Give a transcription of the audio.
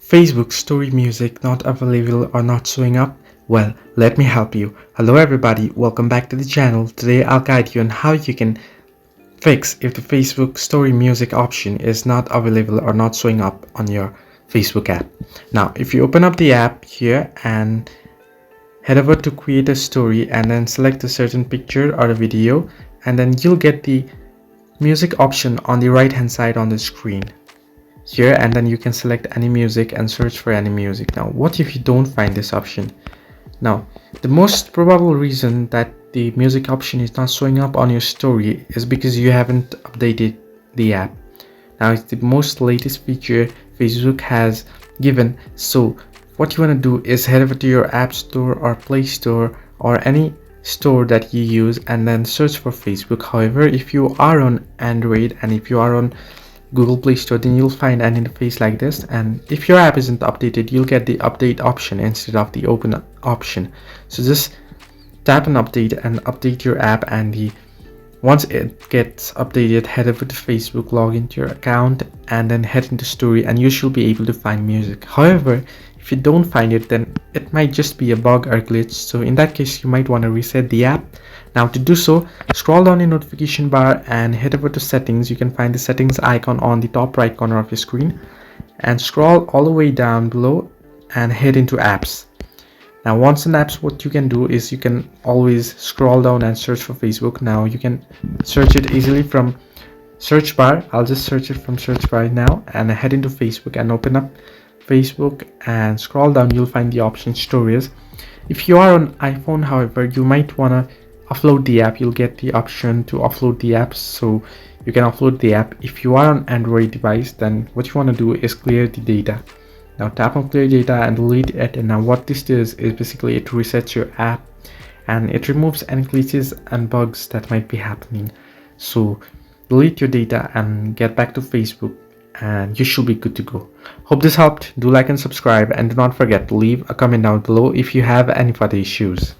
Facebook story music not available or not showing up? Well, let me help you. Hello everybody, welcome back to the channel. Today I'll guide you on how you can fix if the Facebook story music option is not available or not showing up on your Facebook app. Now, if you open up the app here and head over to create a story and then select a certain picture or a video, and then you'll get the music option on the right hand side on the screen here, and then you can select any music and search for any music. Now, what if you don't find this option? Now, the most probable reason that the music option is not showing up on your story is because you haven't updated the app. Now, it's the most latest feature Facebook has given, so what you want to do is head over to your app store or play store or any store that you use and then search for Facebook. However, if you are on Android and if you are on Google Play Store, then you'll find an interface like this, and if your app isn't updated, you'll get the update option instead of the open option. So just tap on update and update your app, and once it gets updated, head over to Facebook, log into your account, and then head into story, and you should be able to find music. However, if you don't find it, then it might just be a bug or glitch, so in that case you might want to reset the app. Now, to do so, scroll down your notification bar and head over to settings. You can find the settings icon on the top right corner of your screen, and scroll all the way down below and head into apps. Now, once in apps, what you can do is you can always scroll down and search for Facebook. Now you can search it easily from search bar. I'll just search it from search bar now and head into Facebook and open up Facebook and scroll down. You'll find the option stories. If you are on iPhone, however, you might want to upload the app. You'll get the option to upload the apps, so you can upload the app. If you are on Android device, then what you want to do is clear the data. Now tap on clear data and delete it, and now what this does is basically it resets your app and it removes any glitches and bugs that might be happening. So delete your data and get back to Facebook and you should be good to go. Hope this helped. Do like and subscribe, and do not forget to leave a comment down below if you have any further issues.